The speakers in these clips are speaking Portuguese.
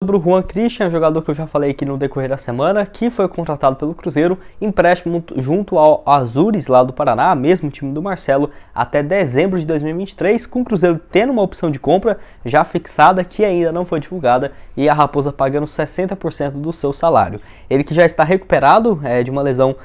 Sobre o Juan Christian, jogador que eu já falei aqui no decorrer da semana, que foi contratado pelo Cruzeiro, empréstimo junto ao Azures lá do Paraná, mesmo time do Marcelo, até dezembro de 2023, com o Cruzeiro tendo uma opção de compra já fixada, que ainda não foi divulgada, e a Raposa pagando 60% do seu salário. Ele que já está recuperado de uma lesão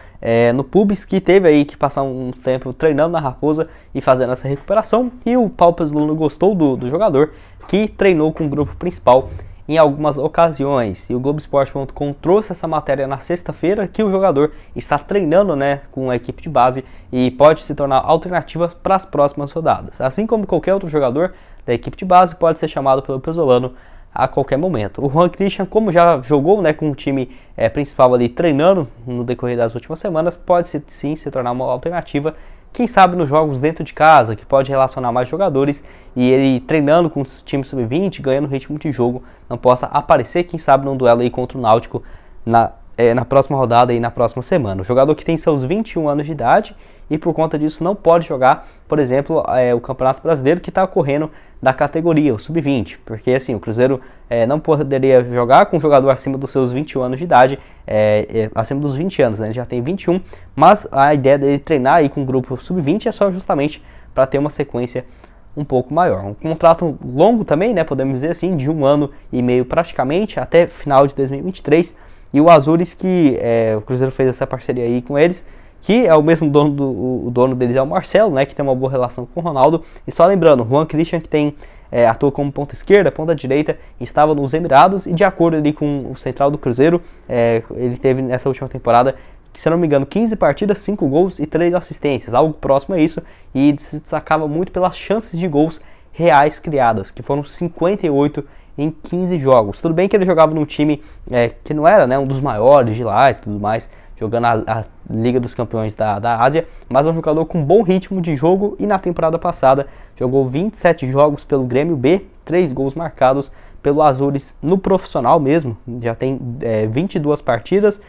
no pubis, que teve aí que passar um tempo treinando na Raposa e fazendo essa recuperação, e o Paulo Pezzolano gostou do jogador, que treinou com o grupo principal em algumas ocasiões, e o Globoesporte.com trouxe essa matéria na sexta-feira, que o jogador está treinando com a equipe de base e pode se tornar alternativa para as próximas rodadas. Assim como qualquer outro jogador da equipe de base, pode ser chamado pelo Pezzolano a qualquer momento. O Juan Christian, como já jogou com o time principal ali treinando no decorrer das últimas semanas, pode sim se tornar uma alternativa, quem sabe nos jogos dentro de casa, que pode relacionar mais jogadores, e ele treinando com os times sub-20, ganhando ritmo de jogo, não possa aparecer, quem sabe num duelo aí contra o Náutico na próxima rodada e na próxima semana. O jogador que tem seus 21 anos de idade e por conta disso não pode jogar, por exemplo, o Campeonato Brasileiro que está ocorrendo da categoria, o sub-20, porque assim, o Cruzeiro não poderia jogar com um jogador acima dos seus 21 anos de idade, acima dos 20 anos, né? Ele já tem 21, mas a ideia dele treinar aí com o grupo sub-20 é só justamente para ter uma sequência um pouco maior. Um contrato longo também, podemos dizer assim, de 1 ano e meio praticamente, até final de 2023, e o Azures que o Cruzeiro fez essa parceria aí com eles, que é o mesmo dono o dono deles é o Marcelo, que tem uma boa relação com o Ronaldo. E só lembrando, o Juan Christian, que atua como ponta esquerda, ponta direita, estava nos Emirados, e de acordo ali com o central do Cruzeiro, ele teve nessa última temporada, se não me engano, 15 partidas, 5 gols e 3 assistências, algo próximo a isso, e se destacava muito pelas chances de gols reais criadas, que foram 58 em 15 jogos. Tudo bem que ele jogava num time que não era um dos maiores de lá e tudo mais, jogando a Liga dos Campeões da Ásia, mas é um jogador com bom ritmo de jogo, e na temporada passada jogou 27 jogos pelo Grêmio B, 3 gols marcados pelo Azures no profissional mesmo, já tem 22 partidas,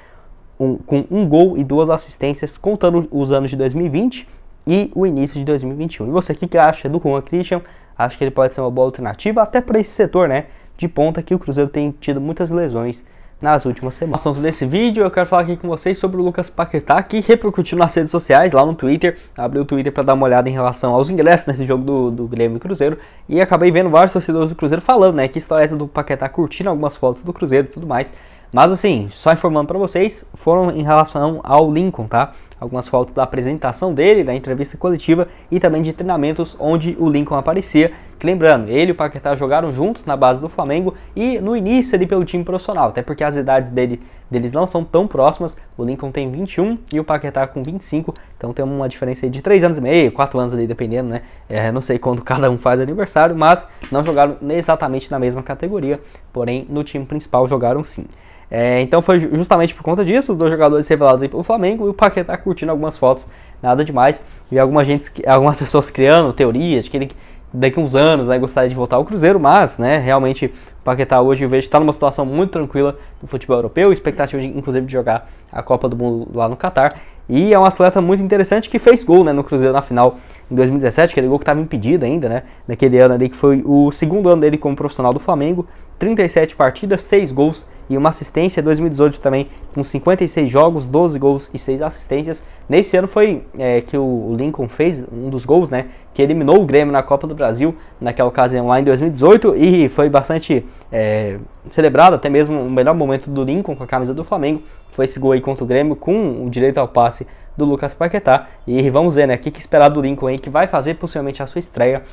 com 1 gol e 2 assistências, contando os anos de 2020 e o início de 2021. E você, o que acha do Juan Christian? Acho que ele pode ser uma boa alternativa, até para esse setor de ponta, que o Cruzeiro tem tido muitas lesões nas últimas semanas. No assunto desse vídeo, eu quero falar aqui com vocês sobre o Lucas Paquetá, que repercutiu nas redes sociais, lá no Twitter. Abri o Twitter para dar uma olhada em relação aos ingressos nesse jogo do Grêmio e Cruzeiro, e acabei vendo vários torcedores do Cruzeiro falando, que história é essa do Paquetá curtindo algumas fotos do Cruzeiro e tudo mais. Mas assim, só informando para vocês, foram em relação ao Lincoln, tá? Algumas fotos da apresentação dele, da entrevista coletiva e também de treinamentos onde o Lincoln aparecia. Que lembrando, ele e o Paquetá jogaram juntos na base do Flamengo e no início ali pelo time profissional, até porque as idades deles não são tão próximas. O Lincoln tem 21 e o Paquetá com 25, então tem uma diferença aí de 3 anos e meio, 4 anos ali, dependendo, não sei quando cada um faz aniversário, mas não jogaram exatamente na mesma categoria, porém no time principal jogaram sim. Então foi justamente por conta disso, os 2 jogadores revelados aí pelo Flamengo, e o Paquetá curtindo algumas fotos, nada demais. E algumas pessoas criando teorias de que ele daqui a uns anos gostaria de voltar ao Cruzeiro, mas realmente o Paquetá hoje eu vejo que está numa situação muito tranquila no futebol europeu, expectativa inclusive de jogar a Copa do Mundo lá no Catar. E é um atleta muito interessante que fez gol no Cruzeiro na final em 2017, aquele gol que estava impedido ainda, naquele ano ali que foi o segundo ano dele como profissional do Flamengo, 37 partidas, 6 gols e uma assistência. 2018 também com 56 jogos, 12 gols e 6 assistências. Nesse ano foi que o Lincoln fez um dos gols, que eliminou o Grêmio na Copa do Brasil, naquela ocasião lá em 2018, e foi bastante celebrado, até mesmo o melhor momento do Lincoln com a camisa do Flamengo, foi esse gol aí contra o Grêmio, com o direito ao passe do Lucas Paquetá. E vamos ver, o que esperar do Lincoln aí, que vai fazer possivelmente a sua estreia,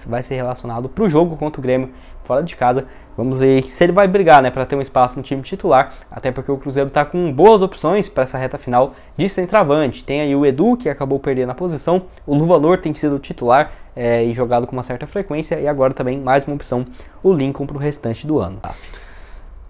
vai ser relacionado para o jogo contra o Grêmio fora de casa. Vamos ver se ele vai brigar para ter um espaço no time titular, até porque o Cruzeiro está com boas opções para essa reta final de centroavante. Tem aí o Edu, que acabou perdendo a posição, o Luvanor tem sido titular e jogado com uma certa frequência, e agora também mais uma opção, o Lincoln, para o restante do ano.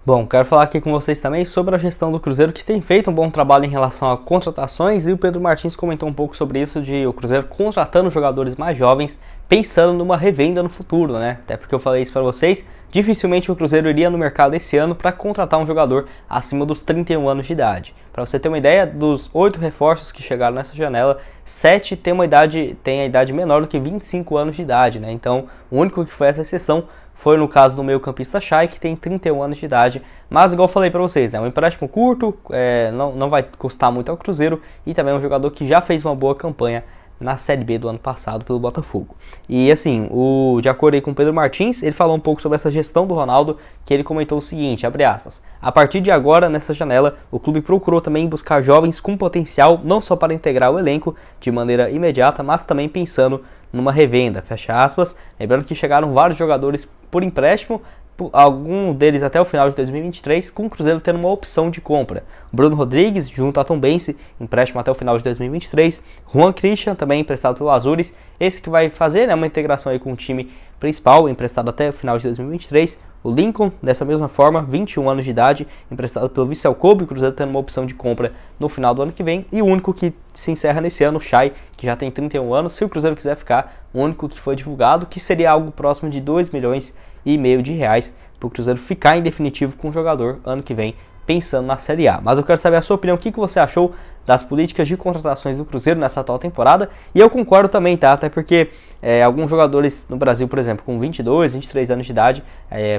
Bom, quero falar aqui com vocês também sobre a gestão do Cruzeiro, que tem feito um bom trabalho em relação a contratações, e o Pedro Martins comentou um pouco sobre isso, de o Cruzeiro contratando jogadores mais jovens, pensando numa revenda no futuro, Até porque eu falei isso para vocês, dificilmente o Cruzeiro iria no mercado esse ano para contratar um jogador acima dos 31 anos de idade. Para você ter uma ideia, dos 8 reforços que chegaram nessa janela, 7 tem a idade menor do que 25 anos de idade, Então, o único que foi essa exceção foi no caso do meio-campista Chay, que tem 31 anos de idade, mas igual eu falei para vocês, né, um empréstimo curto, não vai custar muito ao Cruzeiro, e também é um jogador que já fez uma boa campanha na Série B do ano passado pelo Botafogo. E assim, de acordo aí com o Pedro Martins, ele falou um pouco sobre essa gestão do Ronaldo, que ele comentou o seguinte, abre aspas, a partir de agora, nessa janela, o clube procurou também buscar jovens com potencial, não só para integrar o elenco de maneira imediata, mas também pensando numa revenda, fecha aspas, lembrando que chegaram vários jogadores por empréstimo, algum deles até o final de 2023, com o Cruzeiro tendo uma opção de compra. Bruno Rodrigues, junto a Tombense, empréstimo até o final de 2023. Juan Christian, também emprestado pelo Azures, esse que vai fazer, né, uma integração aí com o time principal, emprestado até o final de 2023. O Lincoln, dessa mesma forma, 21 anos de idade, emprestado pelo Vissel Kobe, o Cruzeiro tendo uma opção de compra no final do ano que vem. E o único que se encerra nesse ano, o Chay, que já tem 31 anos, se o Cruzeiro quiser ficar, o único que foi divulgado, que seria algo próximo de 2,5 milhões de reais para o Cruzeiro ficar em definitivo com o jogador ano que vem, pensando na Série A. Mas eu quero saber a sua opinião, o que você achou das políticas de contratações do Cruzeiro nessa atual temporada, e eu concordo também, tá? Até porque alguns jogadores no Brasil, por exemplo, com 22, 23 anos de idade,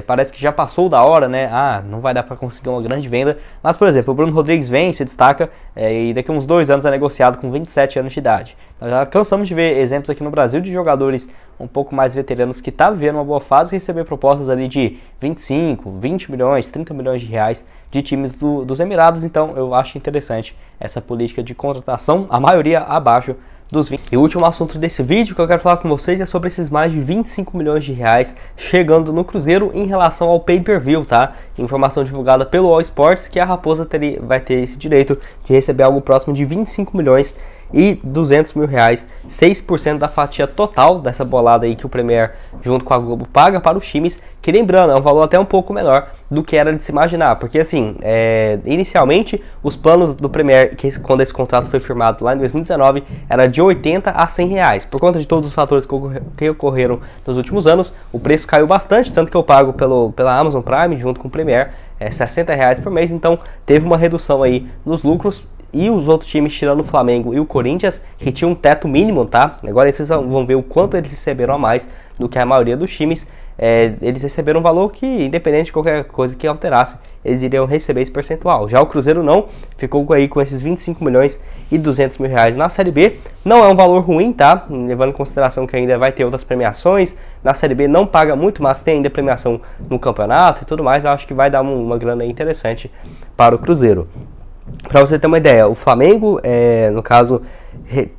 parece que já passou da hora, né? Não vai dar para conseguir uma grande venda, mas, por exemplo, o Bruno Rodrigues vem, se destaca, e daqui a uns 2 anos é negociado com 27 anos de idade. Nós já cansamos de ver exemplos aqui no Brasil de jogadores um pouco mais veteranos que estão vivendo uma boa fase e receber propostas ali de 25, 20 milhões, 30 milhões de reais de times dos Emirados. Então eu acho interessante essa política de contratação, a maioria abaixo dos 20. E o último assunto desse vídeo que eu quero falar com vocês é sobre esses mais de 25 milhões de reais chegando no Cruzeiro em relação ao pay-per-view, tá? Informação divulgada pelo All Sports que a Raposa vai ter esse direito de receber algo próximo de 25 milhões e 200 mil reais, 6% da fatia total dessa bolada aí que o Premier junto com a Globo paga para os times, que lembrando, é um valor até um pouco menor do que era de se imaginar, porque assim, inicialmente os planos do Premier, quando esse contrato foi firmado lá em 2019, era de 80 a 100 reais, por conta de todos os fatores que ocorreram nos últimos anos, o preço caiu bastante, tanto que eu pago pela Amazon Prime junto com o Premier, 60 reais por mês, então teve uma redução aí nos lucros. E os outros times, tirando o Flamengo e o Corinthians, que tinham um teto mínimo, tá? Agora vocês vão ver o quanto eles receberam a mais do que a maioria dos times. Eles receberam um valor que, independente de qualquer coisa que alterasse, eles iriam receber esse percentual. Já o Cruzeiro não, ficou aí com esses 25 milhões e 200 mil reais na Série B. Não é um valor ruim, tá? Levando em consideração que ainda vai ter outras premiações. Na Série B não paga muito, mas tem ainda premiação no campeonato e tudo mais. Eu acho que vai dar uma grana interessante para o Cruzeiro. Para você ter uma ideia, o Flamengo, no caso,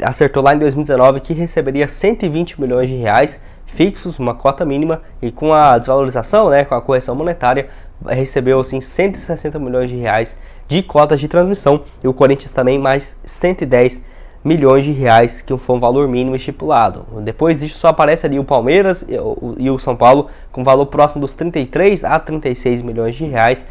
acertou lá em 2019 que receberia 120 milhões de reais fixos, uma cota mínima, e com a desvalorização, né, com a correção monetária, recebeu assim 160 milhões de reais de cotas de transmissão, e o Corinthians também mais 110 milhões de reais, que foi um valor mínimo estipulado. Depois disso só aparece ali o Palmeiras e o São Paulo com valor próximo dos 33 a 36 milhões de reais.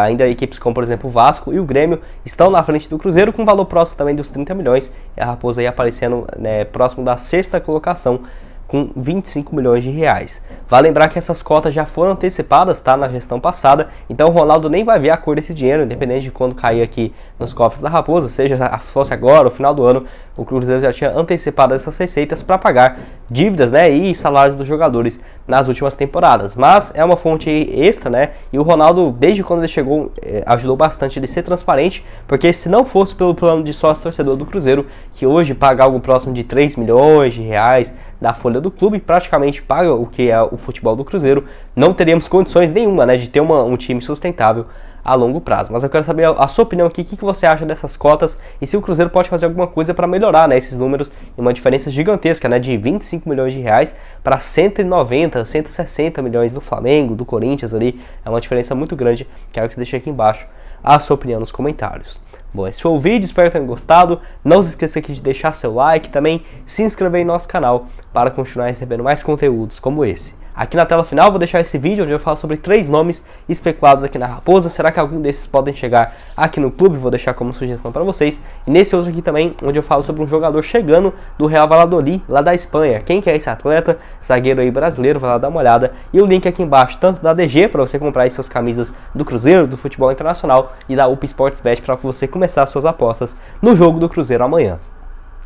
Ainda equipes como, por exemplo, o Vasco e o Grêmio estão na frente do Cruzeiro com valor próximo também dos 30 milhões. E a Raposa aí aparecendo, né, próximo da 6ª colocação com 25 milhões de reais. Vale lembrar que essas cotas já foram antecipadas, tá, na gestão passada, então o Ronaldo nem vai ver a cor desse dinheiro, independente de quando cair aqui nos cofres da Raposa, seja fosse agora ou final do ano, o Cruzeiro já tinha antecipado essas receitas para pagar dívidas, né, e salários dos jogadores nas últimas temporadas. Mas é uma fonte extra, né, e o Ronaldo, desde quando ele chegou, ajudou bastante ele ser transparente, porque se não fosse pelo plano de sócio-torcedor do Cruzeiro, que hoje paga algo próximo de 3 milhões de reais da folha do clube, praticamente paga o que é o futebol do Cruzeiro, não teríamos condições nenhuma, né, de ter um time sustentável a longo prazo. Mas eu quero saber a sua opinião aqui, o que você acha dessas cotas e se o Cruzeiro pode fazer alguma coisa para melhorar, né, esses números, em uma diferença gigantesca, né, de 25 milhões de reais para 190, 160 milhões do Flamengo, do Corinthians ali, é uma diferença muito grande. Quero que você deixe aqui embaixo a sua opinião nos comentários. Bom, esse foi o vídeo, espero que tenham gostado. Não se esqueça aqui de deixar seu like, também se inscrever em nosso canal para continuar recebendo mais conteúdos como esse. Aqui na tela final vou deixar esse vídeo onde eu falo sobre 3 nomes especulados aqui na Raposa. Será que algum desses podem chegar aqui no clube? Vou deixar como sugestão para vocês. E nesse outro aqui também, onde eu falo sobre um jogador chegando do Real Valladolid, lá da Espanha. Quem que é esse atleta? Zagueiro aí brasileiro, vai lá dar uma olhada. E o link aqui embaixo, tanto da DG, para você comprar aí suas camisas do Cruzeiro, do futebol internacional, e da UP Sportsbet, para você começar suas apostas no jogo do Cruzeiro amanhã.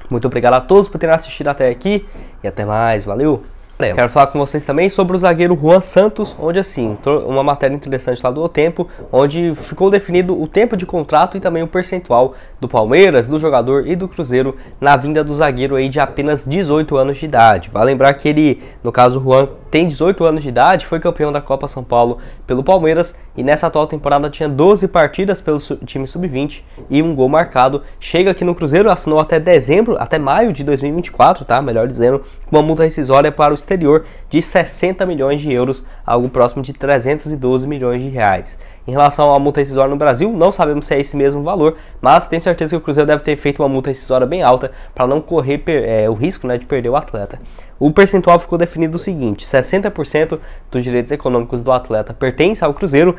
Muito obrigado a todos por terem assistido até aqui e até mais. Valeu! Quero falar com vocês também sobre o zagueiro Juan Santos, onde assim, uma matéria interessante lá do O Tempo, onde ficou definido o tempo de contrato e também o percentual do Palmeiras, do jogador e do Cruzeiro na vinda do zagueiro aí de apenas 18 anos de idade. Vale lembrar que ele, no caso o Juan, tem 18 anos de idade, foi campeão da Copa São Paulo pelo Palmeiras e nessa atual temporada tinha 12 partidas pelo time sub-20 e um gol marcado. Chega aqui no Cruzeiro, assinou até maio de 2024, tá? Melhor dizendo, uma multa rescisória para o exterior de 60 milhões de euros, algo próximo de 312 milhões de reais. Em relação à multa rescisória no Brasil, não sabemos se é esse mesmo valor, mas tenho certeza que o Cruzeiro deve ter feito uma multa rescisória bem alta para não correr o risco, né, de perder o atleta. O percentual ficou definido o seguinte: 60% dos direitos econômicos do atleta pertence ao Cruzeiro,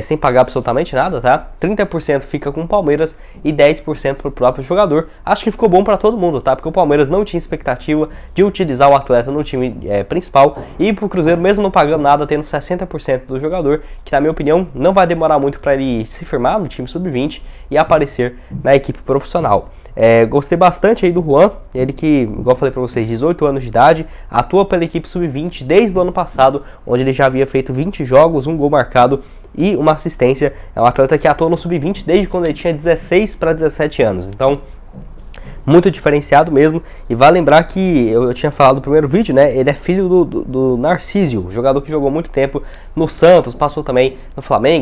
sem pagar absolutamente nada, tá? 30% fica com o Palmeiras e 10% para o próprio jogador. Acho que ficou bom para todo mundo, tá? Porque o Palmeiras não tinha expectativa de utilizar o atleta no time principal e para o Cruzeiro, mesmo não pagando nada, tendo 60% do jogador, que na minha opinião não vai demorar muito para ele se firmar no time sub-20 e aparecer na equipe profissional. Gostei bastante aí do Juan, ele que, igual eu falei pra vocês, 18 anos de idade, atua pela equipe sub-20 desde o ano passado, onde ele já havia feito 20 jogos, um gol marcado e uma assistência. É um atleta que atua no sub-20 desde quando ele tinha 16 para 17 anos, então muito diferenciado mesmo. E vale lembrar que eu tinha falado no primeiro vídeo, né? Ele é filho do Narcísio, jogador que jogou muito tempo no Santos, passou também no Flamengo,